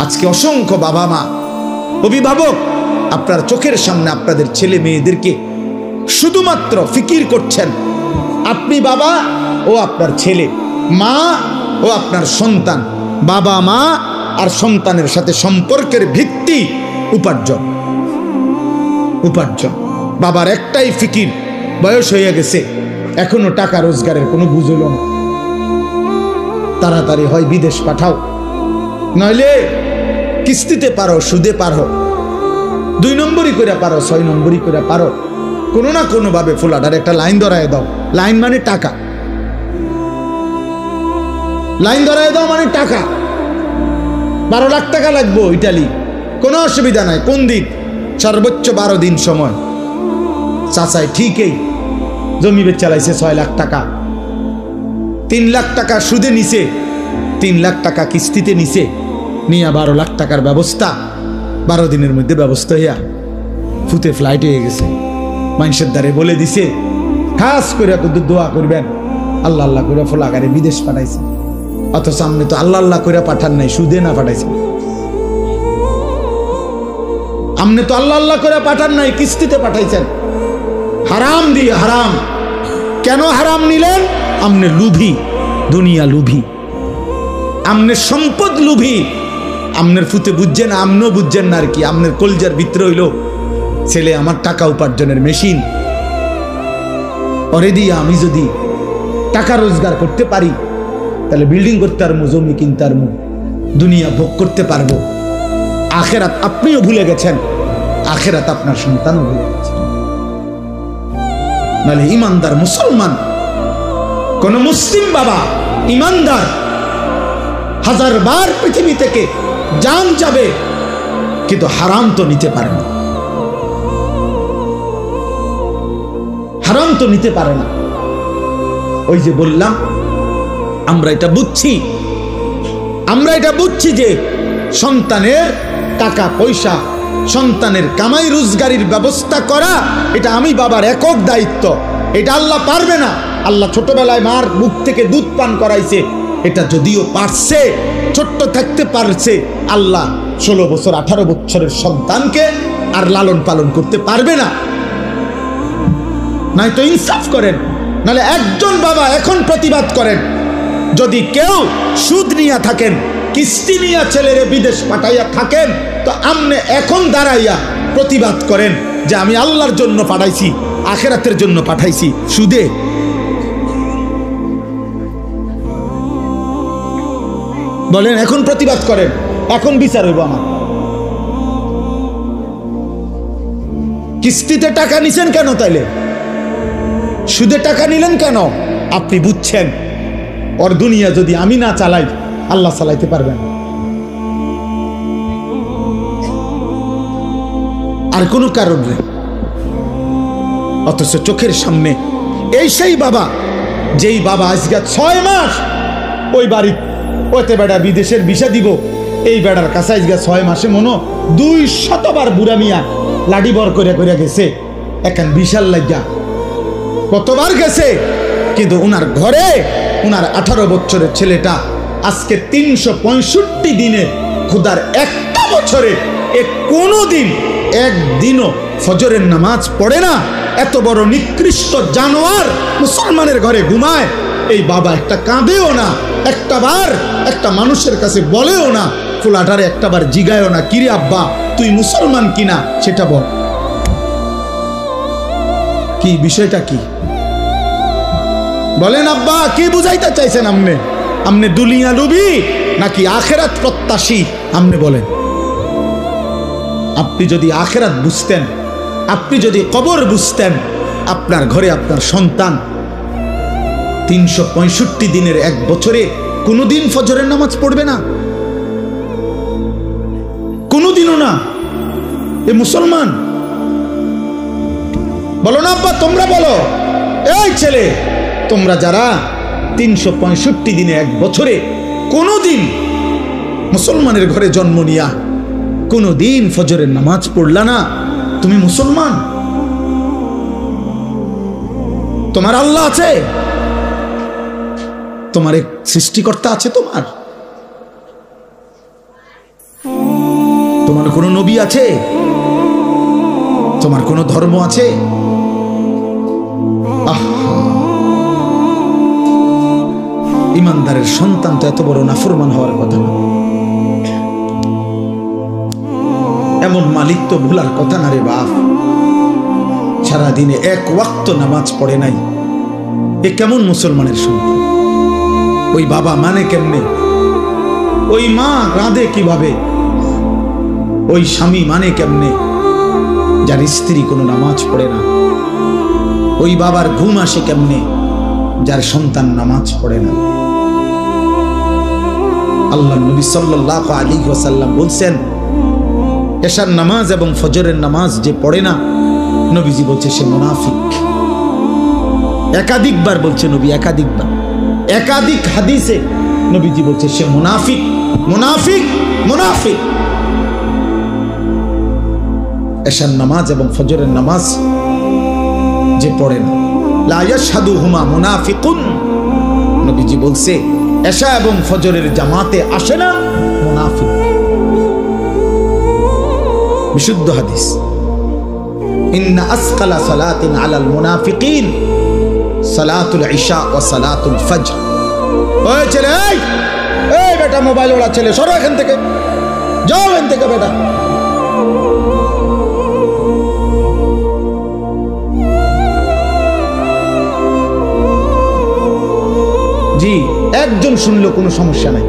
আজকে অসংখ্য বাবা মা অভিভাবক আপনার চোখের সামনে আপনাদের ছেলে মেয়েদেরকে শুধুমাত্র ফিকির করছেন, আপনি বাবা ও আপনার ছেলে, মা ও আপনার সন্তান। বাবা মা আর সন্তানের সাথে সম্পর্কের ভিত্তি উপার্জন। উপার্জন বাবার একটাই ফিকির, বয়স হয়ে গেছে এখনো টাকা রোজগারের কোনো বুঝ হলো না, তাড়াতাড়ি হয় বিদেশ পাঠাও, নইলে কিস্তিতে পারো, সুদে পারো, 2 নম্বরই করে পারো, 6 নম্বরই করে পারো, কোনো না কোনো ভাবে ফুলাটার একটা লাইন ধরায় দাও। লাইন মানে টাকা, লাইন ধরায় দাও মানে টাকা। 12 লাখ টাকা লাগবো ইটালি, কোনো অসুবিধা নাই। কোন দিন? সর্বোচ্চ 12 দিন সময়। চাচাই ঠিকই জমি বেচে চালাইছে 6 লাখ টাকা, 3 লাখ টাকা সুদে নিছে, 3 লাখ টাকা কিস্তিতে নিছে, নিয়ে 12 লাখ টাকার ব্যবস্থা 12 দিনের মধ্যে ব্যবস্থা হইয়া ফুতে ফ্লাইট হয়ে গেছে। মানুষের দ্বারে বলে দিছে খাস করে কিন্তু দোয়া করবেন, আল্লাহ আল্লাহ করে ফোলাগারে বিদেশ পাঠাইছে। অথচ সামনে তো আল্লাহ আল্লাহ করে পাঠান নাই, সুদে না পাঠাইছে। আমনে তো আল্লাহ আল্লাহ করে পাঠান নাই, কিস্তিতে পাঠাইছেন হারাম দিয়ে। হারাম কেন হারাম নিলেন? আমনে লুভি, দুনিয়া লুভি, আমনে সম্পদ লুভি। আমনের ফুতে বুঝছেন, আমনও বুঝছেন না আর কি। আমনের কলজার ভিতরে হইল ছেলে আমার টাকা উপার্জনের মেশিন, ওরে দিয়ে আমি যদি টাকা রোজগার করতে পারি তাহলে বিল্ডিং করতে পারবো, জমি কিনতে পারবো, দুনিয়া ভোগ করতে পারবো। আখেরাত আপনিও ভুলে গেছেন, আখেরাত আপনার সন্তানও ভুলে গেছেন। নাহলে ইমানদার মুসলমান, কোন মুসলিম বাবা ইমানদার 1000 বার পৃথিবী থেকে জান যাবে কিন্তু হারাম তো নিতে পারে না, হারাম তো নিতে পারে না। ওই যে বললাম আমরা এটা বুঝছি যে সন্তানের টাকা পয়সা, সন্তানের কামাই রোজগারির ব্যবস্থা করা এটা আমি বাবার একক দায়িত্ব। এটা আল্লাহ পারবে না। আল্লাহ ছোটবেলায় মার মুখ থেকে দুধ পান করাইছে, এটা যদিও পারছে, ছোট্ট থাকতে পারছে, আল্লাহ 16 বছর 18 বছরের সন্তানকে আর লালন পালন করতে পারবে না। নাই তো ইনসাফ করেন, নাহলে একজন বাবা এখন প্রতিবাদ করেন, যদি কেউ সুদ নিয়া থাকেন, কিস্তি নিয়া ছেলেরে বিদেশ পাঠাইয়া থাকেন, তো আমনে এখন দাঁড়াইয়া প্রতিবাদ করেন যে আমি আল্লাহর জন্য পাঠাইছি, আখিরাতের জন্য পাঠাইছি সুদে। বলেন এখন প্রতিবাদ করেন, এখন বিচার হইব আমার। কিস্তিতে টাকা নিছেন কেন? তাইলে সুদে টাকা নিলেন কেন? আপনি বুঝছেন ওর দুনিয়া যদি আমি না চালাই আল্লাহ চালাইতে পারবেন। আর কোনো কারণ নেই। অথচ চোখের সামনে এই সেই বাবা, যেই বাবা আজকে 6 মাস ওই বাড়ি ওতে বেড়া বিদেশের ভিসা দিব, এই বেড়ার কাছে আজকে 6 মাসে মনো 200 বার বুড়া মিয়া লাঠি বর করে করে গেছে এখন বিশাল লাগিয়া কতবার গেছে, কিন্তু উনার ঘরে উনার 18 বছরের ছেলেটা আজকে 365 দিনে খুদার একটা বছরে কোনো দিন একদিনও ফজরের নামাজ পড়ে না। এত বড় নিকৃষ্ট জানোয়ার মুসলমানের ঘরে ঘুমায়, এই বাবা একটা কাঁদেও না, একটা বার একটা মানুষের কাছে বলেও না, ফুলাটারে একটা বার জিগায়ও না, কিরে আব্বা তুই মুসলমান কিনা সেটা বল। কি বিষয়টা কি বলেন আব্বা, কি বুঝাইতে চাইছেন আপনি? আপনি দুনিয়া লুবি নাকি আখেরাত প্রত্যাশী? আপনি বলেন। আপনি যদি আখেরাত বুঝতেন, আপনি যদি কবর বুঝতেন, আপনার ঘরে আপনার সন্তান 365 দিনের এক বছরে কোনোদিন ফজরের নামাজ পড়বে না, কোনোদিনও না। এ মুসলমান বলো না আব্বা, তোমরা বলো। এই ছেলে, তোমরা যারা 365 দিনে এক বছরে কোনোদিন মুসলমানের ঘরে জন্ম নিয়া কোনোদিন ফজরের নামাজ পড়লা না, তুমি মুসলমান? তোমার আল্লাহ আছে, তোমার এক সৃষ্টিকর্তা আছে তোমার। কোনো নবী আছে? তোমার কোনো ধর্ম আছে? ইমানদারের সন্তান তো এত বড় নাফরমান হওয়ার কথা না। এমন মালিক তো ভুলার কথা না রে বাপ। সারাদিনে এক ওয়াক্ত নামাজ পড়ে নাই, এ কেমন মুসলমানের সন্তান? ওই বাবা মানে কেমনে? ওই মা রাঁধে কিভাবে? ওই স্বামী মানে কেমনে যার স্ত্রী কোনো নামাজ পড়ে না? ওই বাবার ঘুম আসে কেমনে যার সন্তান নামাজ পড়ে না? আল্লাহ নবী সাল্লাল্লাহু আলাইহি ওয়াসাল্লাম বলছেন, এশার নামাজ এবং ফজরের নামাজ যে পড়ে না, নবীজি বলছে সে মুনাফিক। একাধিকবার বলছে নবী, একাধিকবার, একাধিক হাদিসে নবীজি বলছে সে মুনাফিক, মুনাফিক, মুনাফিক। এশার নামাজ এবং ফজরের নামাজ যে পড়ে না, লা ইয়াশহাদুহুমা মুনাফিকুন, নবীজি বলছে এশা এবং ফজরের জামাতে আসে না মুনাফিক। বিশুদ্ধ হাদিস। ইন্না আসকালা সালাতিন আলাল মুনাফিকিন সালাতুল ইশা ওয়া সালাতুল ফজর। ওই ছেলে, এই বেটা, মোবাইল ওলা ছেলে, সরো এখান থেকে, যাও এখান থেকে বেটা। জি, একজন শুনলো কোনো সমস্যা নাই,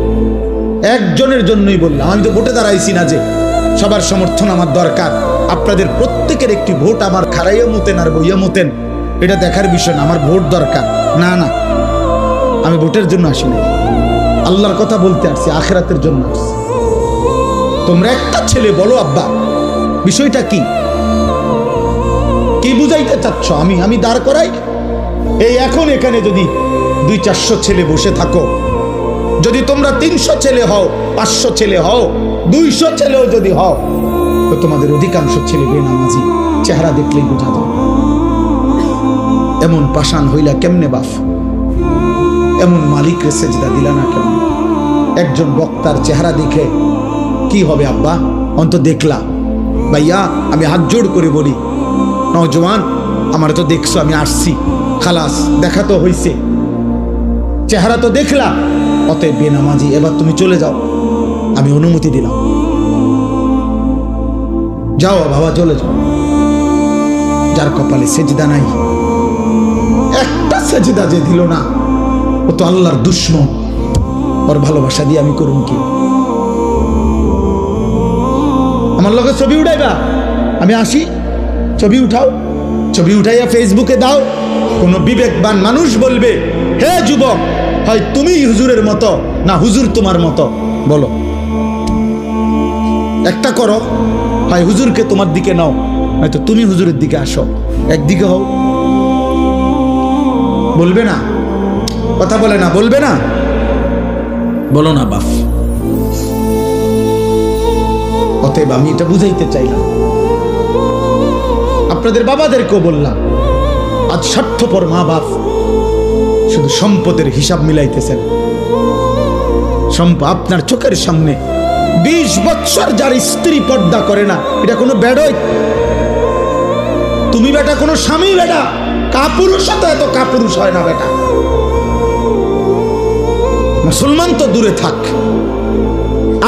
একজনের জন্যই বললাম। আমি তো ভোটে দাঁড়াইছি না যে সবার সমর্থন আমার দরকার। আপনাদের প্রত্যেকের একটি ভোট আমার খারাইয়া মতেন আর বইয়া মতেন, এটা দেখার বিষয় না। আমার ভোট দরকার না, না, আমি ভোটের জন্য আসি নাই, আল্লাহর কথা বলতে আসছি, আখিরাতের জন্য আসছি। তোমরা একটা ছেলে বলো আব্বা বিষয়টা কি, কি বুঝাইতে চাচ্ছ? আমি দাঁড় করাই। এই এখন এখানে যদি 200-400 ছেলে বসে থাকো, যদি তোমরা 300 ছেলে হও, 500 ছেলে হও, 200 ছেলেও যদি হও, তো তোমাদের অধিকাংশ ছেলে বেনামাজি, চেহারা দেখলেই বোঝা যায়। এমন পাষাণ হইলা কেমনে বাপ? এমন মালিকরে সেজদা দিলা না কেমন? একজন বক্তার চেহারা দেখে কি হবে আব্বা? অন্ত দেখলা ভাইয়া, আমি হাত জোড় করে বলি, নওজওয়ান আমার তো দেখছো, আমি আসছি, খালাস, দেখা তো হইছে, চেহারা তো দেখলা, অতএব বেনামাজি, এবার তুমি চলে যাও, আমি অনুমতি দিলাম, যাও বাবা, চলে যাও। যার কপালে সেজদা নাই, একটা সেজদা যে দিল না, ও তো আল্লাহর দুশমন। ওর ভালোবাসা দিয়ে আমি করুন কি? আমার লগে ছবি উঠাইবা, আমি আসি, ছবি উঠাও, ছবি উঠাইয়া ফেসবুকে দাও। কোন বিবেকবান মানুষ বলবে, হে যুবক, হয় তুমি হুজুরের মতো না হুজুর তোমার মতো, বলো একটা করো, হয় হুজুরকে তোমার দিকে নাও, হয়তো তুমি হুজুরের দিকে আসো, একদিকে হও। বলবে না? কথা বলে না, বলবে না? বলো না বাপ। অতএব আমি এটা বুঝাইতে চাইলাম, আপনাদের বাবাদেরকেও বললাম, আজ স্বার্থপর মা বাপ শুধু সম্পদের হিসাব মিলাইতেছেন। সম্পদ আপনার চোখের সামনে 20 বছর যার স্ত্রী পর্দা করে না, এটা কোনো বেডই? তুমি বেটা কোনো স্বামী, বেটা কাপুরুষ তো এত কাপুরুষ হয় না বেটা। মুসলমান তো দূরে থাক,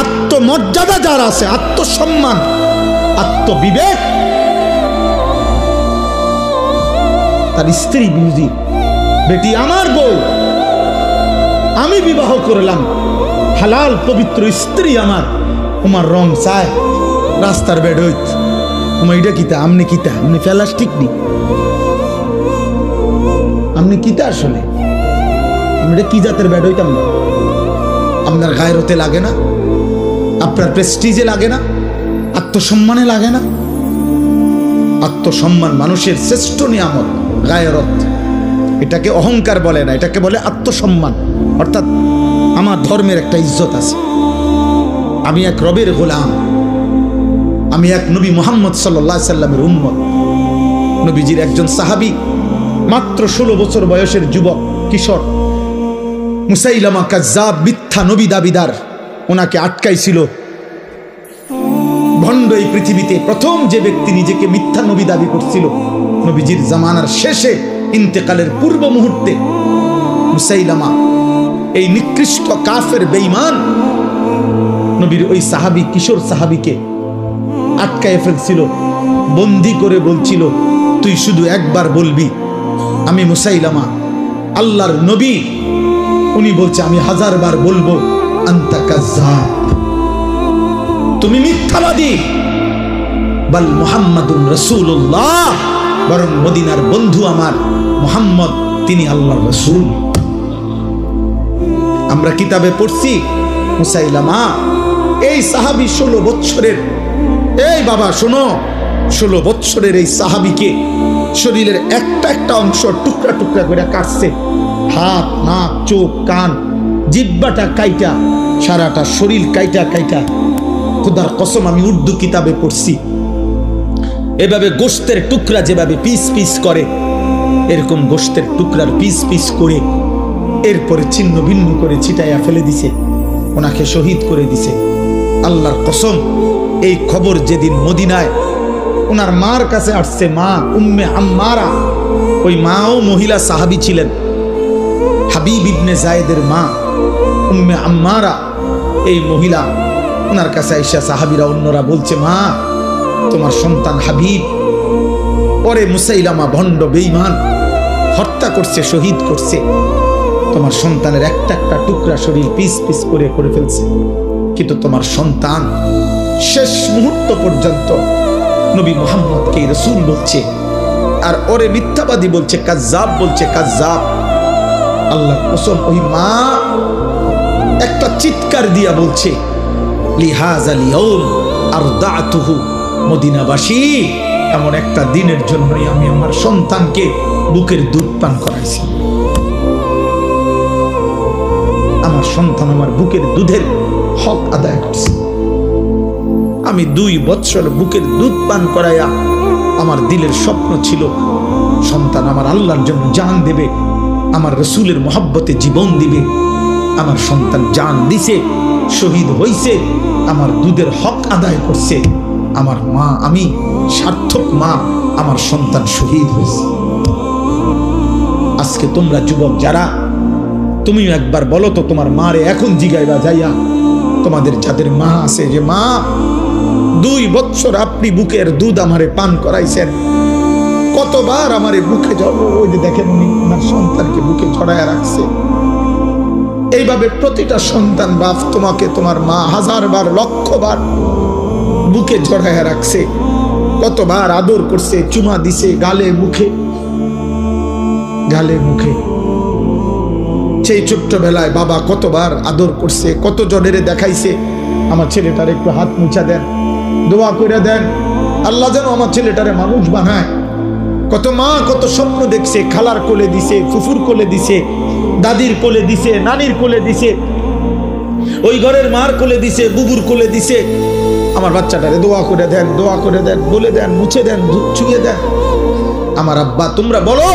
আত্মমর্যাদা যার আছে, আত্মসম্মান, আত্মবিবেক, তার স্ত্রী বুঝি, বেটি আমার বউ, আমি বিবাহ করলাম, হালাল পবিত্র স্ত্রী আমার, তোমার রং চায় রাস্তার বেড হইত, তোমার এটা কিতা, আমনি কিতা, আমনি প্লাস্টিক নি, আমনি কিতা আসলে, আমি কি জাতের বেড হইতাম না? আপনার গায়রতে লাগে না? আপনার প্রেস্টিজে লাগে না? আত্মসম্মানে লাগে না? আত্মসম্মান মানুষের শ্রেষ্ঠ নিয়ামত, গায়রত। এটাকে অহংকার বলে না, এটাকে বলে আত্মসম্মান। অর্থাৎ আমার ধর্মের একটা ইজ্জত আছে, আমি এক রবের গোলাম, আমি এক নবী মুহাম্মদ সাল্লাল্লাহু আলাইহি সাল্লামের উম্মত। নবীজির একজন সাহাবী, মাত্র 16 বছর বয়সের যুবক কিশোর, মুসাইলামা কাজ্জাব, মিথ্যা নবী দাবিদার, ওনাকে আটকাইছিল। ভণ্ড এই পৃথিবীতে প্রথম যে ব্যক্তি নিজেকে মিথ্যা নবী দাবি করছিল নবীজির জামানার শেষে ইন্তেকালের পূর্ব মুহূর্তে মুসাইলামা, এই নিকৃষ্ট কাফের বেঈমান নবীর ওই সাহাবী, কিশোর সাহাবীকে আটকায় ফেলছিল, বন্দি করে বলছিল, তুই শুধু একবার বলবি আমি মুসাইলামা আল্লাহর নবী। উনি বলছে আমি 1000 বার বলবো আনতা কাজ্জাব, তুমি মিথ্যাবাদী। বাল মুহাম্মাদুর রাসূলুল্লাহ, বরং মদিনার বন্ধু আমার মুহাম্মদ তিনি আল্লাহর রাসূল। আমরা কিতাবে পড়ছি মুসাইলামা এই সাহাবী 16 বছরের, এই বাবা শোনো, 16 বছরের এই সাহাবীকে শরীরের একটা একটা অংশ টুকরা টুকরা করে কাটছে, হাত, নাক, চোখ, কান, জিহ্বাটা কাইটা, সারাটা শরীর কাইটা কাইটা। খোদার কসম আমি উর্দু কিতাবে পড়ছি, এভাবে গোশতের টুকরা যেভাবে পিস পিস করে, এরকম গোশতের টুকরার পিস পিস করে এরপরে ছিন্ন ভিন্ন করে ছিটাইয়া ফেলে দিছে, ওনাকে শহীদ করে দিছে। আল্লাহর কসম, এই খবর যেদিন মদিনায় ওনার মার কাছে আসছে, মা উম্মে আম্মারা, ওই মাও মহিলা সাহাবী ছিলেন, হাবিব ইবনে জায়েদের মা উম্মে আম্মারা, এই মহিলা ওনার কাছে আইসা সাহাবীরা অন্যরা বলছে, মা তোমার সন্তান হাবিব পরে মুসাইলামা ভণ্ড বেঈমান হত্যা করছে, শহীদ করছে, তোমার সন্তানের একটা একটা টুকরা শরীর পিস পিস করে করে ফেলছে, কিন্তু তোমার সন্তান শেষ মুহূর্ত পর্যন্ত নবী মুহাম্মদকে রাসূল বলছে, আর ওরে মিথ্যাবাদী বলছে, কাজ্জাব বলছে, কাজ্জাব। আল্লাহর কসম, ওই মা একটা চিৎকার দিয়া বলছে, লিহাযাল ইয়াউম আরদাতুহু, মদিনাবাসী এমন একটা দিনের জন্যই আমি আমার সন্তানকে বুকের দুধ পান করাইছি। আমার সন্তান আমার বুকের দুধের হক আদায় করছে। আমি 2 বছর বুকের দুধ পান করাইয়া আমার দিলের স্বপ্ন ছিল সন্তান আমার আল্লাহর জন্য জান দেবে, আমার রাসূলের মহব্বতে জীবন দিবে। আমার সন্তান জান দিছে, শহীদ হইছে, আমার দুধের হক আদায় করছে। আমার মা, আমি সার্থক মা, আমার সন্তান শহীদ হয়েছে। আজকে তোমরা যুবক যারা, তুমি একবার বলো তো তোমার মারে এখন জিগাইবা যাইয়া, তোমাদের যাদের মা আছে, যে মা 2 বছর আপনি বুকের দুধ আমারে পান করাইছেন, কতবার আমারে বুকে ওই যে দেখেন উনি ওনার সন্তানকে বুকে জড়ায় রাখছে। এইভাবে প্রতিটা সন্তান বাপ তোমাকে তোমার মা 1000 বার, লক্ষ বার বুকে জড়ায় রাখছে, কতবার আদর করছে, চুমা দিছে গালে মুখে, গালে মুখে। সেই ছোট্টবেলায় বাবা কতবার আদর করছে, কত জনেরে দেখাইছে, আমার ছেলেটার একটু হাত মুছা দেন, দোয়া করে দেন, আল্লাহ যেন আমার ছেলেটারে মানুষ বানায়। কত মা কত স্বপ্ন দেখছে, খালার কোলে দিছে, ফুফুর কোলে দিছে, দাদির কোলে দিছে, নানির কোলে দিছে, ওই ঘরের মার কোলে দিছে, বুবুর কোলে দিছে। আমার বাচ্চাটারে দোয়া করে দেন, দোয়া করে দেন, বলে দেন, মুছে দেন, ছুঁয়ে দেন। আমার আব্বা, তোমরা বলো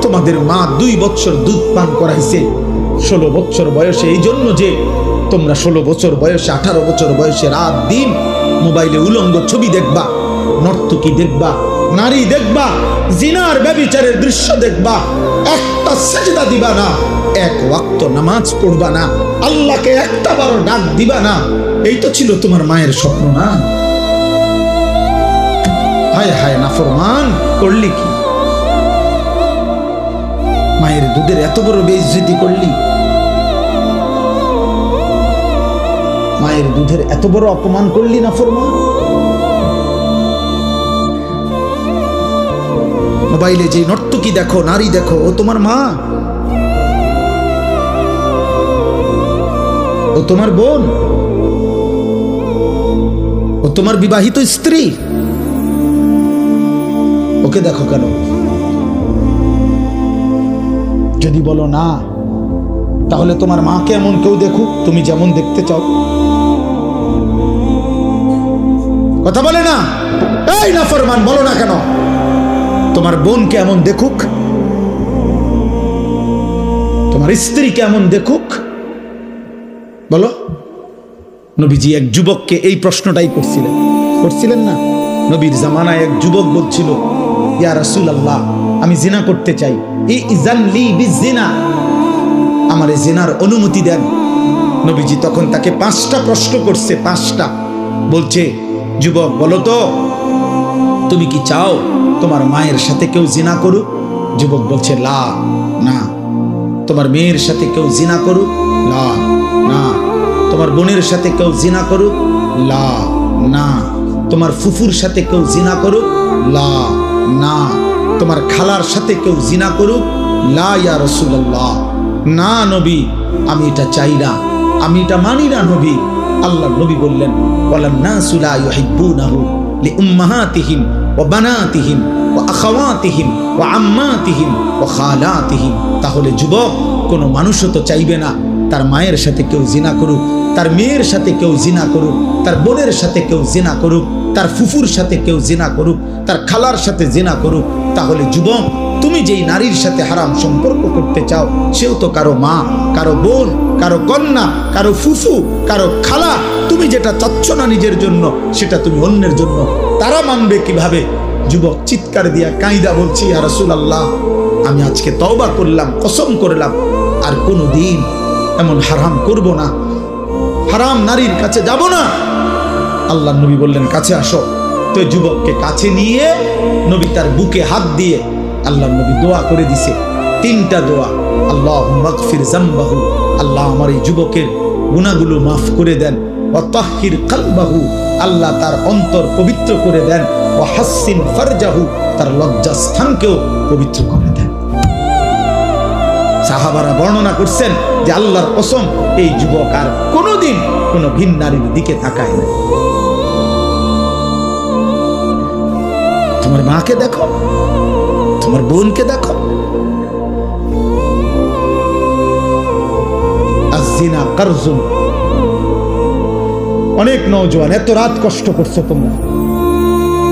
তোমাদের মা 2 বছর দুধ পান করাইছে 16 বছর বয়সে, এই জন্য যে তোমরা 16 বছর বয়সে, 18 বছর বয়সে রাত দিন মোবাইলে উলঙ্গ ছবি দেখবা, নর্তকী দেখবা, নারী দেখবা, জিনার ব্যভিচারের দৃশ্য দেখবা, একটা সিজদা দিবা না, 1 ওয়াক্ত নামাজ পড়বা না, আল্লাহকে একটা বারো ডাক দিবা না। এই তো ছিল তোমার মায়ের স্বপ্ন না? হায় হায় নাফরমান, করলি কি? মায়ের দুধের এত বড় বেইজ্জতি করলি, মায়ের দুধের এত বড় অপমান করলি নাফরমান। মোবাইলে যে নর্তকী দেখো, নারী দেখো, ও তোমার মা, ও তোমার বোন, ও তোমার বিবাহিত স্ত্রী। ওকে দেখো কেন? যদি বলো না, তাহলে তোমার মাকে এমন কেউ দেখুক তুমি যেমন দেখতে চাও। কথা বলে না? এই নাফরমান, বলো না কেন? তোমার বোনকে এমন দেখুক, তোমার স্ত্রীকে এমন দেখুক, বলো। নবীজি এক যুবককে এই প্রশ্নটাই করছিলেন না? নবীর জামানায় এক যুবক বলছিল, ইয়া রাসূলুল্লাহ, আমি জিনা করতে চাই, ইযান লি বিজিনা, আমারে জিনার অনুমতি দেন। নবীজি তখন তাকে 5টা প্রশ্ন করছে, 5টা। বলছে, যুবক বলো তো, তুমি কি চাও তোমার মায়ের সাথে কেউ জিনা করুক? যুবক বলছে, লা, না। তোমার মেয়ের সাথে কেউ জিনা করুক? লা, না। তোমার বোনের সাথে কেউ জিনা করুক? লা, না। তোমার ফুফুর সাথে কেউ জিনা করুক? লা, না। তোমার খালার সাথে কেউ জিনা করুক? লা ইয়া রাসূলুল্লাহ, না নবী, আমি এটা চাই না, আমি এটা মানি না নবী। আল্লাহ নবী বললেন, ওয়ালান নাসু লা ইউহিব্বুনাহু লিউম্মাহাতিহিম ওয়া বানাতিহিম ওয়া আখাওয়াতিহিম ওয়া আম্মাতিহিম ওয়া খালাতিহিম। তাহলে যুবক, কোনো মানুষও তো চাইবে না তার মায়ের সাথে কেউ জিনা করুক, তার মেয়ের সাথে কেউ জিনা করুক, তার বোনের সাথে কেউ জিনা করুক, তার ফুফুর সাথে কেউ জিনা করুক, তার খালার সাথে জিনা করুক। তাহলে যুবক, তুমি যেই নারীর সাথে হারাম সম্পর্ক করতে চাও, সেও তো কারো মা, কারো বোন, কারো কন্যা, কারো ফুফু, কারো খালা। তুমি যেটা চাচ্ছ না নিজের জন্য, সেটা তুমি অন্যের জন্য। তারা মানবে কিভাবে? যুবক চিৎকার দিয়া কাঁইদা বলছি, ইয়া রাসূলুল্লাহ, আমি আজকে তওবা করলাম, কসম করলাম আর কোনো দিন এমন হারাম করব না, হারাম নারীর কাছে যাব না। আল্লাহ নবী বললেন, কাছে আসো। তো যুবককে কাছে নিয়ে নবী তার বুকে হাত দিয়ে আল্লাহ নবী দোয়া করে দিছে, 3টা দোয়া। আল্লাহুম্মা গফির যামবাহু, আল্লাহ আমার এই যুবকের গুনাহগুলো মাফ করে দেন। ওয়া তাহহির কলবাহু, আল্লাহ তার অন্তর পবিত্র করে দেন। ওয়া হাসসিন ফারজাহু, তার লজ্জাস্থানকেও পবিত্র করে দেন। সাহাবারা বর্ণনা করছেন যে আল্লাহর কসম, এই যুবক আর কোনোদিন কোনো ভিন নারীর দিকে তাকায় না। তোমার মাকে দেখো, তোমার বোনকে দেখো। আযিনা কারজুন। অনেক নওজোয়ান এত রাত কষ্ট করছো তোমরা,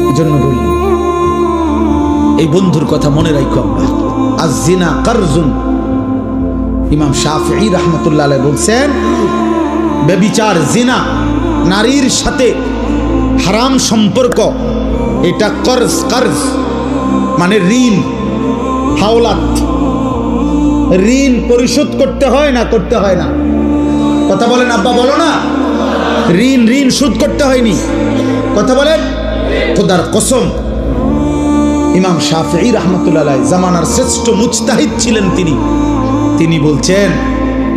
এই জন্য বললি, এই বন্ধুর কথা মনে রাখো আমরা। আযিনা কারজুন। ইমাম শাফিঈ রাহমাতুল্লাহ আলাইহি বলছেন, ব্যভিচার, জিনা, নারীর সাথে হারাম সম্পর্ক, এটা কর্জ মানে ঋণ, হাওলাত। ঋণ পরিশোধ করতে হয় না? করতে হয় না? কথা বলেন আব্বা, বলো না। ঋণ শোধ করতে হয়নি। কথা বলেন। খোদার কসম, ইমাম শাফিঈ রাহমাতুল্লাহ আলাইহি জামানার শ্রেষ্ঠ মুজতাহিদ ছিলেন তিনি বলছেন,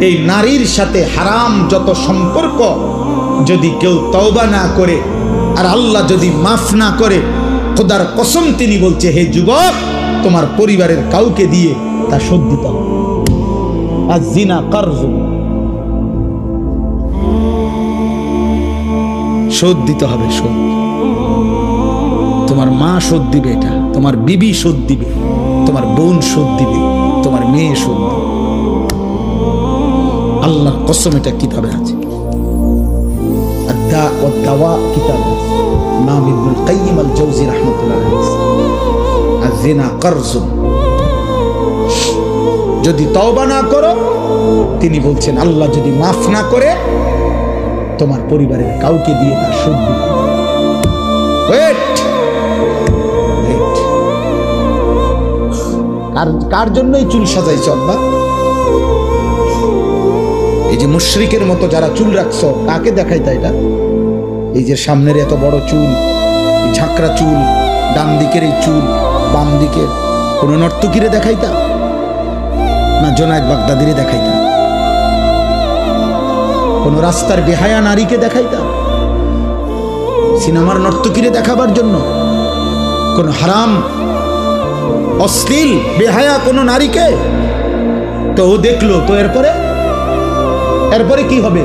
এই নারীর সাথে হারাম যত সম্পর্ক যদি কেউ তওবা না করে আর আল্লাহ যদি মাফ না করে, খোদার কসম তিনি বলছে, হে যুবক, তোমার পরিবারের কাউকে দিয়ে তা শোধ দিতে হবে। আযিনা কারজুন, শোধ দিতে হবে। শোধ তোমার মা শোধ দিবে, এটা তোমার বিবি শোধ দিবে, তোমার বোন শোধ দিবে, তোমার মেয়ে শোধ দিবে। আল্লাহর কসম, এটা কিতাবে আছে, আদ-দা ওয়াদ-দাওয়া কিতাবে আছে। ইমাম ইবনুল কাইয়িম আল জাওজি রাহমাতুল্লাহ আলাইহি, আযিনা কারজুন। যদি তওবা না করো, তিনি বলছেন আল্লাহ যদি মাফ না করে, তোমার পরিবারের কাউকে দিয়ে তার শোধ দিবে। কার জন্যই চুল সাজাইছ আব্বা? এই যে মুশরিকের মতো যারা চুল রাখছো, কাকে দেখাইতা এটা? এই যে সামনের এত বড় চুল, এই ঝাঁকড়া চুল, ডান দিকের এই চুল, বাম দিকের, কোন নর্তকীরে দেখাইতা না জোনায়েদ বাগদাদিরে দেখাইতা? কোন রাস্তার বেহায়া নারীকে দেখাইতা? সিনেমার নর্তকীরে দেখাবার জন্য? কোন হারাম অশ্লীল বেহায়া কোন নারীকে? তো ও দেখলো, তো এরপরে কি হবে?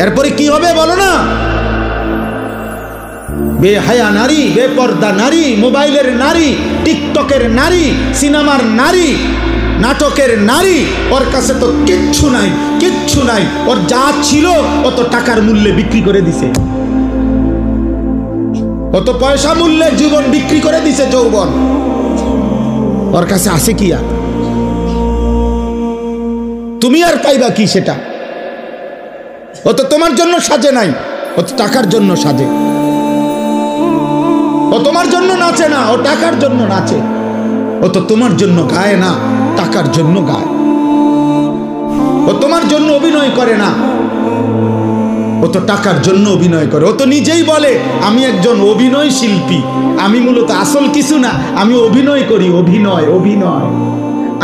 এরপরে কি হবে বলো না? বেহায়া নারী, বেপর্দা নারী, মোবাইলের নারী, টিকটকের নারী, সিনেমার নারী, নাটকের নারী, ওর কাছে তো কিচ্ছু নাই, কিচ্ছু নাই। ওর যা ছিল অত টাকার মূল্যে বিক্রি করে দিছে, অত পয়সা মূল্যে জীবন বিক্রি করে দিছে, যৌবন। ওর কাছে আছে কি আর? তুমি আর পাইবা কি সেটা? ও তো তোমার জন্য সাজে নাই, ও তো টাকার জন্য সাজে। ও তোমার জন্য নাচে না, ও টাকার জন্য নাচে। ও তো তোমার জন্য গায় না, টাকার জন্য গায়। ও তোমার জন্য অভিনয় করে না, ও তো টাকার জন্য অভিনয় করে। ও তো নিজেই বলে আমি একজন অভিনয় শিল্পী, আমি মূলত আসল কিছু না, আমি অভিনয় করি। অভিনয় অভিনয়,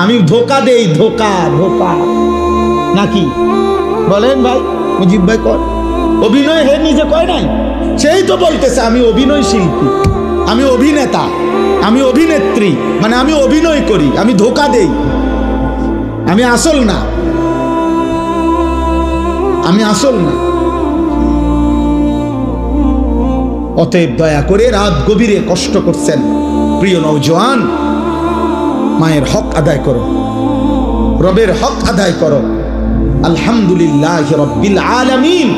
আমি ধোকা দেই, ধোকা ধোকা, নাকি বলেন ভাই? মুজিব ভাই কর অভিনয়, হে নিজে কয় নাই? সেই তো বলতেছে আমি অভিনয় শিল্পী, আমি অভিনেতা, আমি অভিনেত্রী, মানে আমি অভিনয় করি, আমি ধোকা দেই, আমি আসল না, আমি আসল না। অতএব দয়া করে রাত গভীরে কষ্ট করছেন প্রিয় নওজোয়ান, মায়ের হক আদায় করো, রবের হক আদায় করো। আলহামদুলিল্লাহ রাব্বিল আলামিন।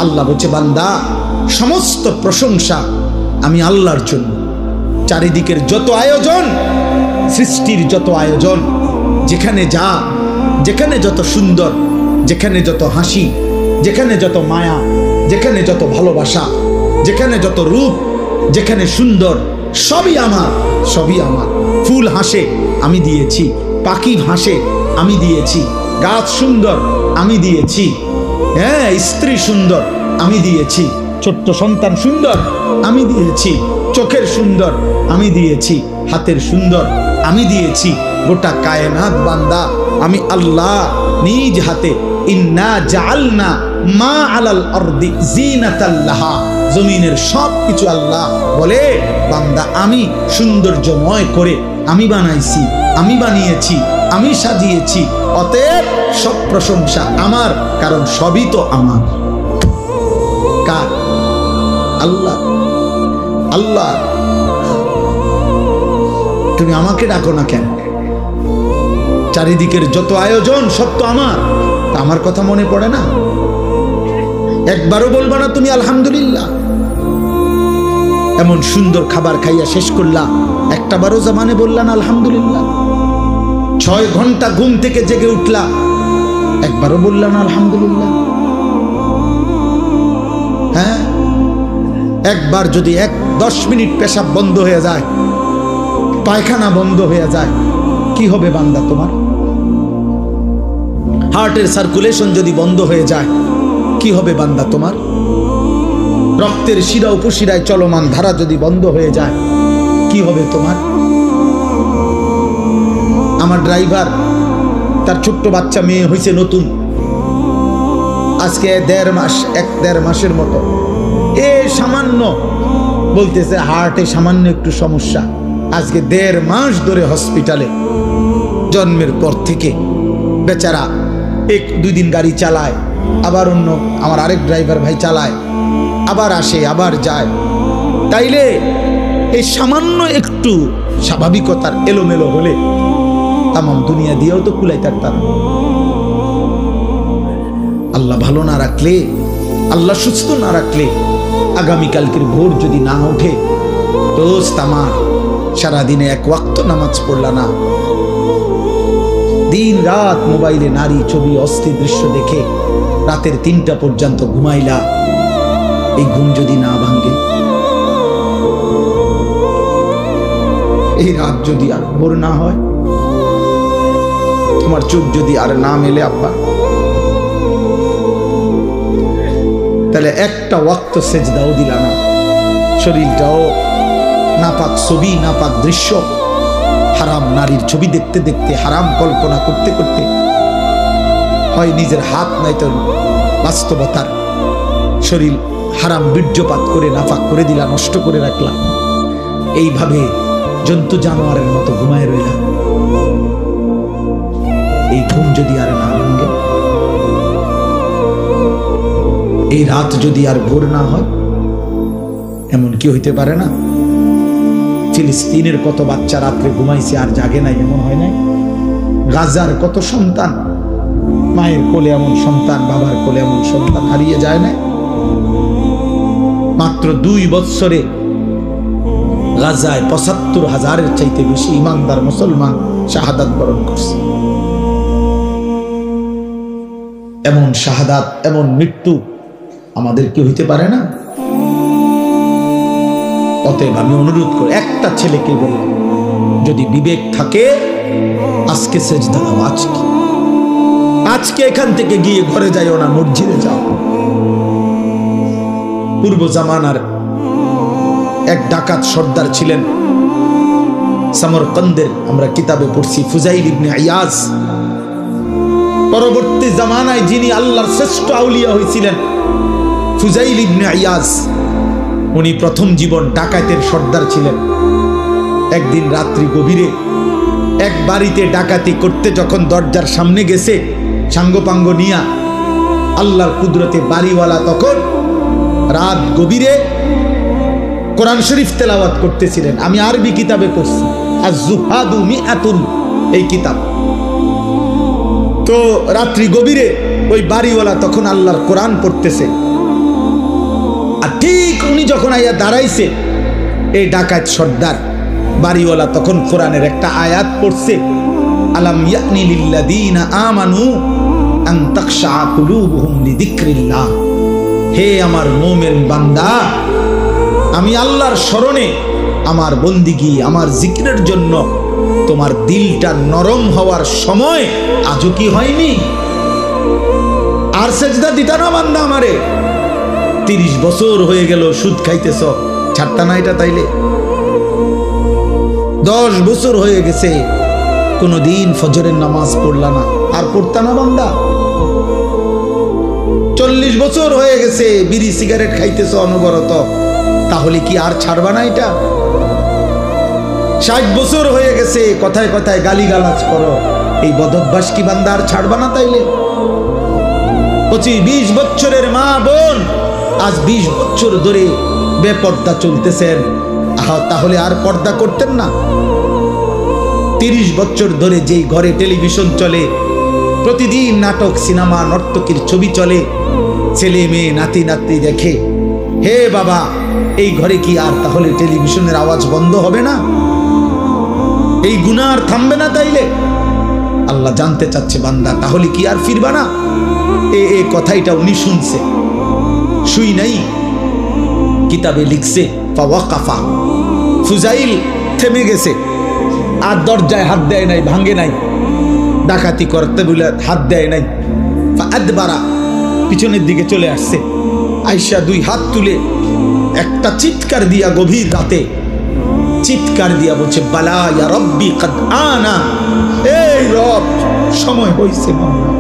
আল্লাহ বলছে বান্দা সমস্ত প্রশংসা আমি আল্লাহর জন্য। চারিদিকের যত আয়োজন, সৃষ্টির যত আয়োজন, যেখানে যা, যেখানে যত সুন্দর, যেখানে যত হাসি, যেখানে যত মায়া, যেখানে যত ভালোবাসা, যেখানে যত রূপ, যেখানে সুন্দর, সবই আমার, সবই আমার। ফুল হাসে আমি দিয়েছি, পাখি হাসে আমি দিয়েছি, গাছ সুন্দর আমি দিয়েছি, হ্যাঁ স্ত্রী সুন্দর আমি দিয়েছি, ছোট্ট সন্তান সুন্দর আমি দিয়েছি, চোখের সুন্দর আমি দিয়েছি, হাতের সুন্দর আমি দিয়েছি। গোটা কায়নাত বান্দা আমি আল্লাহ নিজ হাতে ইন্না জাআলনা মা আলাল আরদি জিনাতাল লাহা, জমিনের সব কিছু আল্লাহ বলে বান্দা আমি সৌন্দর্যময় করে আমি বানাইছি, আমি বানিয়েছি, আমি সাজিয়েছি। অতএব সব প্রশংসা আমার, কারণ সবই তো আমার। কার? আল্লাহ। আল্লাহ। তুমি আমাকে ডাকো না কেন? চারিদিকের যত আয়োজন সব তো আমার, তা আমার কথা মনে পড়ে না? একবারও বলবা না তুমি আলহামদুলিল্লাহ? এমন সুন্দর খাবার খাইয়া শেষ করলা, একটা বারো জামানে বললা না আলহামদুলিল্লাহ? 6 ঘন্টা ঘুম থেকে জেগে উঠলা, একবারও বললা না আলহামদুলিল্লাহ? হ্যাঁ, একবার যদি 10 মিনিট পেশাব বন্ধ হয়ে যায়, পায়খানা বন্ধ হয়ে যায়, কি হবে বান্দা তোমার? হার্টের সার্কুলেশন যদি বন্ধ হয়ে যায়, কি হবে বান্দা তোমার? রক্তের শিরা উপশিরায় চলমান ধারা যদি বন্ধ হয়ে যায়, কি হবে তোমার? আমার ড্রাইভার, তার ছোট্ট বাচ্চা মেয়ে হয়েছে নতুন, আজকে 1.5 মাসের মতো। এ সামান্য বলতেছে হার্টে সামান্য একটু সমস্যা। আজকে 1.5 মাস ধরে হসপিটালে, জন্মের পর থেকে বেচারা 1-2 দিন গাড়ি চালায়, আবার অন্য আমার আরেক ড্রাইভার ভাই চালায়, আবার আসে আবার যায়। তাইলে এই সামান্য একটু স্বাভাবিকতার এলোমেলো হলে তামাম দুনিয়া দিয়েও তো কুলাইতে পারতাম। আল্লাহ ভালো না রাখলে, আল্লাহ সুস্থ না রাখলে, আগামীকালকের ভোর যদি না ওঠে, দোস্ত আমার সারাদিনে 1 ওয়াক্ত নামাজ পড়লা না, দিন রাত মোবাইলে নারী ছবি অস্থির দৃশ্য দেখে রাতের 3টা পর্যন্ত ঘুমাইলা, এই ঘুম যদি না ভাঙে, এই রাত যদি আর ভোর না হয়, তোমার চোখ যদি আর না মেলে আব্বা, তাহলে একটা ওয়াক্ত সেজদাও দিলা না, শরীরটাও নাপাক ছবি, নাপাক দৃশ্য, হারাম নারীর ছবি দেখতে দেখতে, হারাম কল্পনা করতে করতে, হয় নিজের হাত নাই তো বাস্তবতার শরীর হারাম বীর্যপাত করে নাপাক করে দিলা, নষ্ট করে রাখলা, এইভাবে জন্তু জানোয়ারের মতো ঘুমায় রইলা। এই ঘুম যদি আর না ভাঙে, এই রাত যদি আর ভোর না হয়, এমন কি হইতে পারে না? ফিলিস্তিনের কত বাচ্চা রাত্রে ঘুমাইছে আর জাগে নাই, এমন হয় নাই? গাজার কত সন্তান, মায়ের কোলে এমন সন্তান, বাবার কোলে এমন সন্তান হারিয়ে যায় না? মাত্র 2 বৎসরে গাজায় ৭৫,০০০-এর চাইতে বেশি ইমানদার মুসলমান শাহাদাত বরণ করছে। এমন শাহাদাত, এমন মৃত্যু আমাদের কি হইতে পারে না? অতএব আমি অনুরোধ করি, একটা ছেলেকে বললাম, যদি বিবেক থাকে আজকে সেজদা দাও, আজকে এখান থেকে গিয়ে ঘরে যাইও না, মসজিদে যাও। পূর্ব জামানার এক ডাকাত সর্দার ছিলেন সমরকন্দের, আমরা কিতাবে পড়ছি, ফুজাইল ইবনে ইয়াজ। পরবর্তী জামানায় যিনি আল্লাহর শ্রেষ্ঠ আউলিয়া হয়েছিলেন ফুজাইল ইবনে ইয়াজ, উনি প্রথম জীবন ডাকাতের সর্দার ছিলেন। একদিন রাত্রি গভীরে এক বাড়িতে ডাকাতি করতে যখন দরজার সামনে গেছে সাঙ্গপাঙ্গ নিয়া, আল্লাহর কুদরতে বাড়িওয়ালা তখন রাত গভীরে কোরআন শরীফ তেলাওয়াত করতেছিলেন। আমি আরবি কিতাবে পড়ছি, আজ-জুহাদু মিআতুন এই কিতাব। তো রাত্রি গভীরে ওই বাড়িওয়ালা তখন আল্লাহর কোরআন পড়তেছে, আর ঠিক উনি যখন আইয়া দাঁড়াইছে, এই ডাকাত সর্দার বাড়িওয়ালা তখন কোরআনের একটা আয়াত পড়ছে, আলাম ইয়ানি লিল্লাযীনা আমানু আন তাখশা কুলুবুহুম লিযিকরিল্লাহ। হে আমার মুমিন বান্দা, আমি আল্লাহর স্মরণে, আমার বন্দিগি, আমার জিকিরের জন্য তোমার দিলটা নরম হওয়ার সময় আজও কি হয়নি? আর সেজদা দিতা না বান্দা আমারে? 30 বছর হয়ে গেল সুদ খাইতেছ, ছাড়তা না এটা? তাইলে 10 বছর হয়ে গেছে কোনদিন ফজরের নামাজ পড়লা না, আর পড়তা না বান্দা? 40 বছর হয়ে গেছে বিড়ি সিগারেট খাইতেছ অনবরত, তাহলে কি আর ছাড়বা না এটা? 60 বছর হয়ে গেছে কথায় কথায় গালিগালাজ করো, এই বদভ্যাস কি বান্দা আর ছাড়বা না? তাইলে 25-20 বছরের মা বোন আজ 20 বছর ধরে বেপর্দা চলতেছেন, তাহলে আর পর্দা করতেন না? 30 বছর ধরে যেই ঘরে টেলিভিশন চলে, প্রতিদিন নাটক, সিনেমা, নর্তকীর ছবি চলে, ছেলে মেয়ে নাতি নাতনি দেখে, হে বাবা, এই ঘরে কি আর তাহলে টেলিভিশনের আওয়াজ বন্ধ হবে না? এই গুনাহ আর থামবে না? তাইলে আল্লাহ জানতে চাচ্ছে, বান্দা তাহলে কি আর ফিরবা না? এই কথাইটা উনি শুনছে, শুই নাই, কিতাবে লিখছে, ফাওয়াকাফা, ফুজাইল থেমে গেছে, আর দরজায় হাত দেয় নাই, ভাঙে নাই, ডাকাতি করতে বলে হাত দেয় নাই, ফাআদবারা, পিছনের দিকে চলে আসছে, আয়েশা 2 হাত তুলে একটা চিৎকার দিয়া, গভীর রাতে চিৎকার দিয়া বলছে, বালা ইয়া রব্বি কদ আনা, এই রব সময় হয়েছে মাওলা,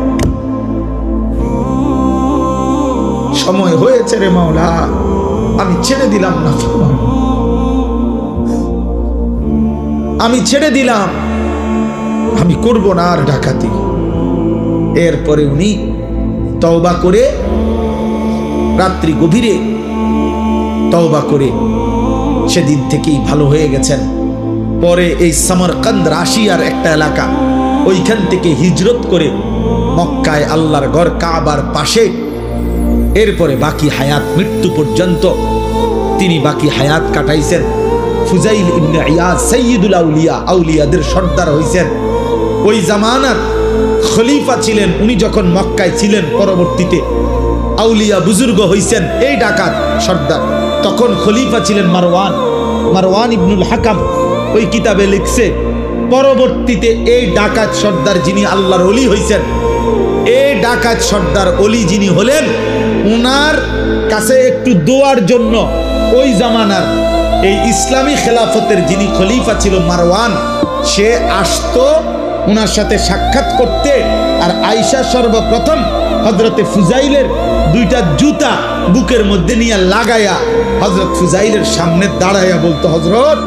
সময় হয়েছে রে মাওলা, আমি ছেড়ে দিলাম না, আমি ছেড়ে দিলাম, আমি করব না আর ডাকাতি। এরপরে উনি তওবা করে রাত্রি গভীরে তওবা করে সেদিন থেকেই ভালো হয়ে গেছেন। পরে এই সমরকন্দ রাশিয়ার একটা এলাকা, ওইখান থেকে হিজরত করে মক্কায় আল্লাহর ঘর কাবার পাশে, এরপরে বাকি হায়াত, মৃত্যু পর্যন্ত তিনি বাকি হায়াত কাটাইছেন। ফুজাইল ইবনে ইয়াজ সাইয়্যিদুল আউলিয়া, আউলিয়াদের সর্দার হইছেন। ওই জামানার খলিফা ছিলেন উনি, যখন মক্কায় ছিলেন, পরবর্তীতে আউলিয়া বুজুর্গ হইছেন এই ডাকাত সর্দার। তখন খলিফা ছিলেন মারওয়ান ইবনুল হাকাম। ওই কিতাবে লিখছে, পরবর্তীতে এই ডাকাত সর্দার যিনি আল্লাহর ওলি হইছেন, এই ডাকাত সর্দার ওলি যিনি হলেন, উনার কাছে একটু দোয়ার জন্য ওই জামানার এই ইসলামী খেলাফতের যিনি খলিফা ছিল মারওয়ান, সে আসতো উনার সাথে সাক্ষাৎ করতে। আর আয়েশা সর্বপ্রথম হযরতে ফুজাইলের 2টা জুতা বুকের মধ্যে নিয়ে লাগায়া হযরত ফুজাইলের সামনে দাঁড়াইয়া বলতো, হযরত,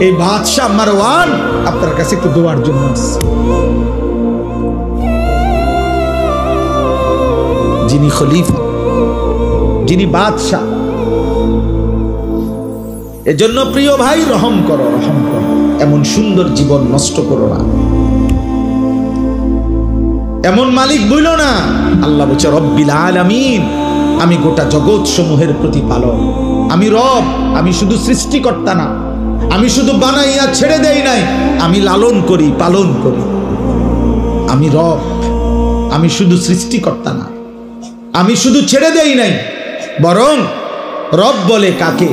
এই বাদশাহ মারওয়ান আপনার কাছে একটু দোয়ার জন্য আসছে। যিনি খলিফা, যিনি বাদশাহ। এজন্য প্রিয় ভাই, রহম করো, রহম করো, এমন সুন্দর জীবন নষ্ট করো না, এমন মালিক বইল না। আল্লাহ বলছে, রব্বিল আলামিন, আমি গোটা জগৎ সমূহের প্রতিপালক, আমি রব, আমি শুধু সৃষ্টিকর্তা না, আমি শুধু বানাইয়া ছেড়ে দেই নাই, আমি লালন করি, পালন করি, আমি রব, আমি শুধু সৃষ্টিকর্তা না। আমি শুধু ছেড়ে দেই নাই, বরং রব বলে কাকে?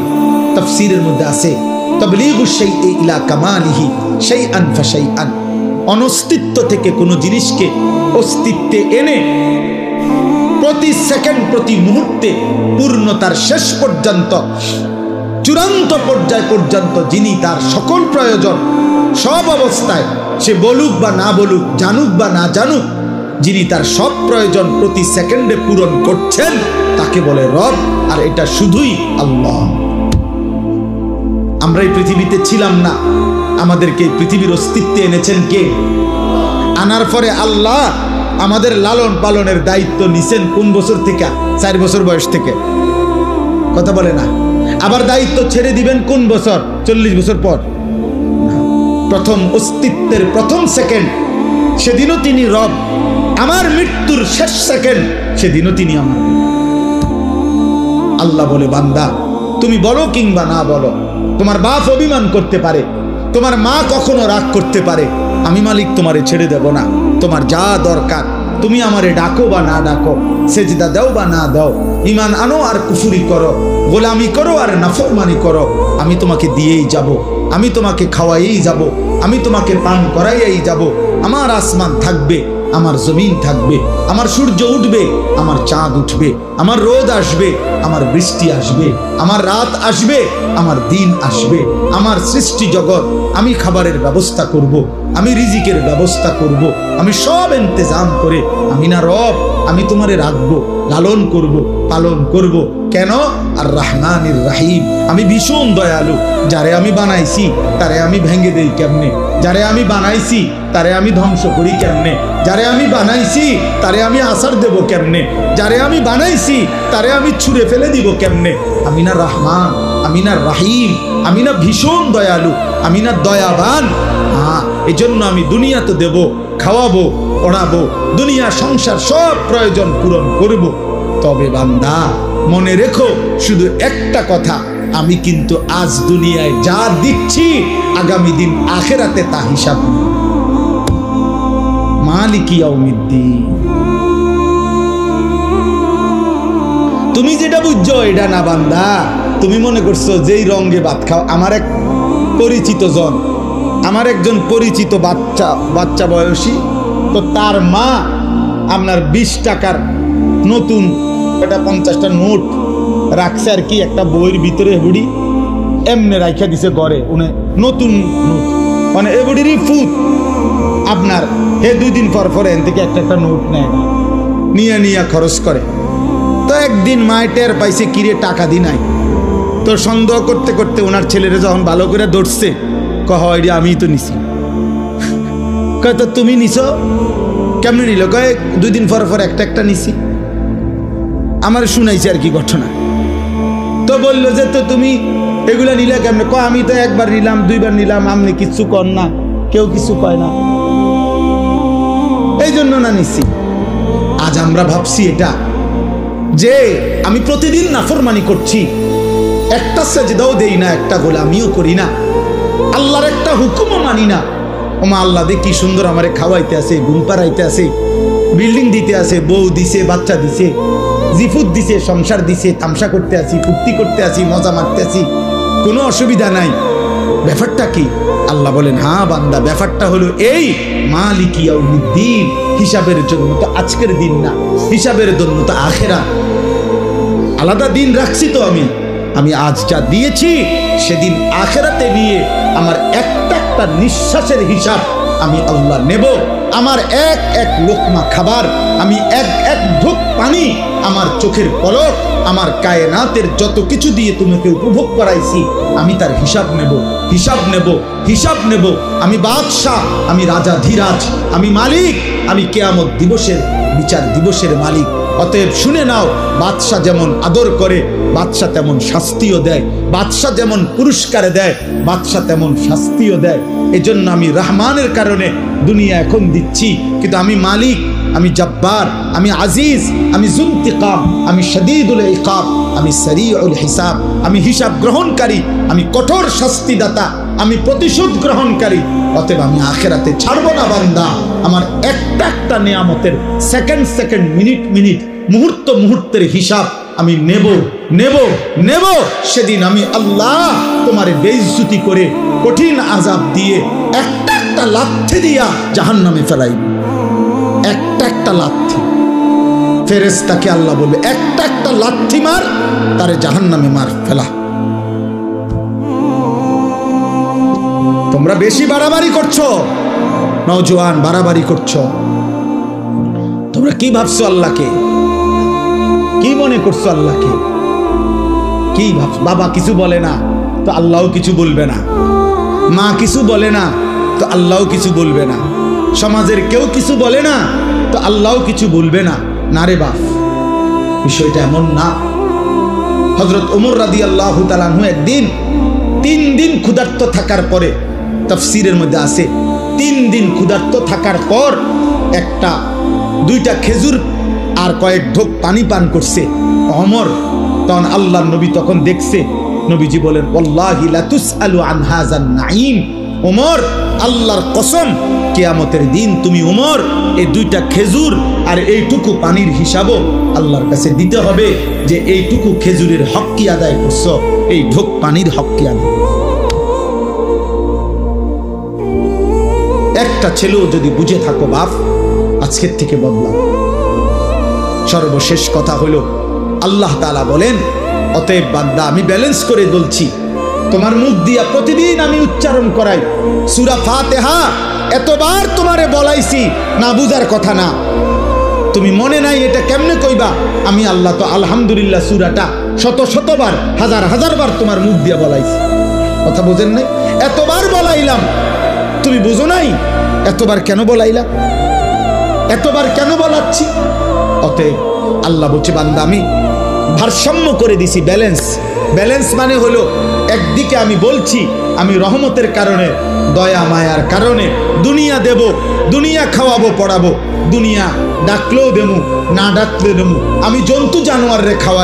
তাফসীরের মধ্যে আছে তাবলীগুশ শাইই ইলা কামালিহি শাইআন ফাশাইআন, অনস্তিত্ব থেকে কোনো জিনিসকে অস্তিত্বে এনে প্রতি সেকেন্ড প্রতি মুহূর্তে পূর্ণতার শেষ পর্যন্ত চূড়ান্ত পর্যায় পর্যন্ত যিনি তার সকল প্রয়োজন সব অবস্থায়, সে বলুক বা না বলুক, জানুক বা না জানুক, যিনি তার সব প্রয়োজন প্রতি সেকেন্ডে পূরণ করছেন তাকে বলে রব। আর এটা শুধুই আল্লাহ। আমরা এই পৃথিবীতে ছিলাম না, আমাদেরকে পৃথিবীর অস্তিত্বে এনেছেন কে? আনার পরে আল্লাহ আমাদের লালন পালনের দায়িত্ব নিছেন কোন বছর থেকে? 4 বছর বয়স থেকে। কথা বলে না। আবার দায়িত্ব ছেড়ে দিবেন কোন বছর? 40 বছর পর। প্রথম অস্তিত্বের প্রথম সেকেন্ড সেদিনও তিনি রব, আমার মৃত্যুর শেষ সেকেন্ড সেদিনও তিনি আমার। আল্লাহ বলে বান্দা তুমি বলো কিংবা না বলো, তোমার বাপ অভিমান করতে পারে, তোমার মা কখনো রাগ করতে পারে, আমি মালিক তোমারে ছেড়ে দেব না। তোমার যা দরকার তুমি আমারে ডাকো বা না ডাকো, সেজদা দাও বা না দাও, ঈমান আনো আর কুফরি করো, গোলামি করো আর নাফরমানি করো, আমি তোমাকে দিয়েই যাব, আমি তোমাকে খাওয়াইয়েই যাব, আমি তোমাকে পান করাইয়েই যাব। আমার আসমান থাকবে, আমার জমিন থাকবে, আমার সূর্য উঠবে, আমার চাঁদ উঠবে, আমার রোদ আসবে, আমার বৃষ্টি আসবে, আমার রাত আসবে, আমার দিন আসবে, আমার সৃষ্টি জগৎ, আমি খাবারের ব্যবস্থা করব, আমি রিজিকের ব্যবস্থা করব, আমি সব ইন্তজাম করে আমি না রব, আমি তোমারে রাখবো, লালন করব, পালন করব। কেন? আর রহমানির রহিম, আমি ভীষণ দয়ালু। যারে আমি বানাইছি তারে আমি ভেঙে দেই কেমনে? যারে আমি বানাইছি তারে আমি ধ্বংস করি কেমনে? যারে আমি বানাইছি তারে আমি আসার দেব কেমনে? যারে আমি বানাইছি তারে আমি ছুঁড়ে ফেলে দিব কেমনে? আমি না রহমান, আমি না রাহিম, আমি না ভীষণ দয়ালু, আমি না দয়াবান? হ্যাঁ, এই জন্য আমি দুনিয়া তো দেব, খাওয়াবো, পড়াবো, দুনিয়া সংসার সব প্রয়োজন পূরণ করব। তবে বান্দা মনে রেখো শুধু একটা কথা, আমি কিন্তু আজ দুনিয়ায় যা দিচ্ছি আগামী দিন আখিরাতে তা হিসাব নেই। মালিকি ইয়াউমিদ্দিন। তুমি যেটা বুঝছো এটা না বান্দা, তুমি মনে করছো যেই রঙে ভাত খাও। আমার এক পরিচিত জন, আমার একজন পরিচিত বাচ্চা বয়সী, তো তার মা আপনার 20 টাকার নতুন এটা 50টা নোট রাখছে আর কি একটা বইয়ের ভিতরে, বুড়ি এমনি রাখা দিছে ঘরে, উনি নতুন নোট মানে এ বুড়িরই ফুট আপনার হে 2 দিন পর পর এন থেকে একটা নোট নেয়, নিয়ে খরচ করে। তো একদিন মায় টের পাইছে কিরে টাকা দি নাই, তো সন্দেহ করতে করতে ওনার ছেলেরা যখন ভালো করে ধরছে, কহ আমি তো নিছি। কয় তো তুমি নিছো? কেমনে নিল? কয় 2 দিন পর পর একটা নিছি। আমার শুনাইছে আর কি ঘটনা। তো বললো যে তো তুমি এগুলা নিলে কেমনে? কয় আমি তো একবার নিলাম, 2বার নিলাম, আপনি কিচ্ছু কর না, কেউ কিছু কয় না, এই জন্য না নিছি। আজ আমরা ভাবছি এটা যে আমি প্রতিদিন নাফরমানি করছি, একটা সেজদাও দেই না, একটা গোলামিও করি না, আল্লাহর একটা হুকুমও মানি না। ওমা আল্লাহ দে কি সুন্দর আমারে খাওয়াইতে আছে, ঘুম পাড়াইতে আছে, বিল্ডিং দিতে আছে, বউ দিছে, বাচ্চা দিছে, জিফুত দিছে, সংসার দিছে, তামসা করতে আছি, ফুর্তি করতে আছি, মজা মারতে আছি, কোনো অসুবিধা নাই। ব্যাপারটা কি? আল্লাহ বলেন হ্যাঁ বান্দা, ব্যাপারটা হলো এই মালিকি ইয়াউমিদ্দিন, হিসাবের জন্য তো আজকের দিন না, হিসাবের জন্য তো আখিরাত। আলাদা দিন রাখছি তো আমি আজ যা দিয়েছি সেদিন আখিরাতে নিয়ে আমার একটা নিঃশ্বাসের হিসাব আমি আল্লাহ নেব। আমার এক লোকমা খাবার, আমি এক ঢোক পানি, আমার চোখের পলক, আমার কায়নাতের যত কিছু দিয়ে তোমাকে উপভোগ করাইছি, আমি তার হিসাব নেব। আমি বাদশাহ, আমি রাজা ধীরাজ, আমি মালিক, আমি কিয়ামত দিবসের বিচার দিবসের মালিক। অতএব শুনে নাও, বাদশাহ যেমন আদর করে বাদশাহ তেমন শাস্তিও দেয়, বাদশাহ যেমন পুরস্কার দেয় বাদশাহ তেমন শাস্তিও দেয়। এজন্য আমি রহমানের কারণে দুনিয়া এখন দিচ্ছি, কিন্তু আমি মালিক, আমি জব্বার, আমি আজিজ, আমি যুনতিকাম, আমি শদীদুল ইকাব, আমি সরিউল হিসাব, আমি হিসাব গ্রহণকারী, আমি কঠোর শাস্তিদাতা, আমি প্রতিশোধ গ্রহণকারী। অতএব আমি আখিরাতে ছাড়বো না বান্দা। আমার একটা নিয়ামতের সেকেন্ড মিনিট মুহূর্ত মুহূর্তের হিসাব আমি নেব নেব নেব। সেদিন আমি আল্লাহ তোমার বেইজ্জতি করে কঠিন আযাব দিয়ে একটা একটা লাথি দিয়া জাহান্নামে ফেলাইব। একটা একটা লাথি। ফেরেশতাকে আল্লাহ বলবে একটা একটা লাথি মার, তারে জাহান্নামে মার ফেলা। তোমরা বেশি বাড়াবাড়ি করছো, নওজোয়ান বাড়াবাড়ি করছো। তোমরা কি ভাবছো আল্লাহকে? কি মনে করছো আল্লাহকে? কি ভাবছো? বাবা কিছু বলে না তো আল্লাহও কিছু বলবে না, মা কিছু বলে না তো আল্লাহও কিছু বলবে না, সমাজের কেউ কিছু বলে না তো আল্লাহও কিছু বলবে না। না রে বাপ, বিষয়টা এমন না। হযরত ওমর রাদিয়াল্লাহু তাআলা আনহু একদিন 3 দিন ক্ষুধার্ত থাকার পরে, তাফসীরের মধ্যে আছে 3 দিন ক্ষুধার্ত থাকার পর একটা 2টা খেজুর আর কয়েক ঢোক পানি পান করছে ওমর। তখন আল্লাহর নবী তখন দেখছে, নবীজি বলেন ওয়াল্লাহি লা তুসআলু আন হাযান নাঈম। ওমর, আল্লাহর কসম, কিয়ামতের দিন তুমি ওমর এই 2টা খেজুর আর এইটুকু পানির হিসাবও আল্লাহর কাছে দিতে হবে যে এইটুকু খেজুরের হক কি আদায় করছো, এই ঢোক পানির হক কি আদায়। একটা ছেলেও যদি বুঝে থাকো বাপ, আজকের থেকে বদলাও। সর্বশেষ কথা হলো আল্লাহ তাআলা বলেন, অতএব বান্দা আমি ব্যালেন্স করে বলছি, তোমার মুখ দিয়া প্রতিদিন আমি উচ্চারণ করাই সূরা ফাতিহা। এতবার তোমারে বলাইছি, না বুঝার কথা না। তুমি মনে নাই এটা কেমনে কইবা? আমি আল্লাহ তো আলহামদুলিল্লাহ সূরাটা শত শতবার, হাজার হাজারবার তোমার মুখ দিয়া বলাইছি। কথা বোঝেন নাই? এতবার বলাইলাম, তুমি বুঝো নাই? এতবার কেন বলাইলাম? এতবার কেন বলাচ্ছি? অতএব আল্লাহ বলছে বান্দা আমি ভারসাম্য করে দিছি, ব্যালেন্স। ব্যালেন্স মানে হলো একদিকে আমি বলছি আমি রহমতের কারণে, দয়া মায়ার কারণে দুনিয়া দেব, দুনিয়া খাওয়াবো পড়াবো, দুনিয়া ডাকলেও দেবো না ডাকলেও দেবো। আমি জন্তু জানোয়াররে খাওয়াই,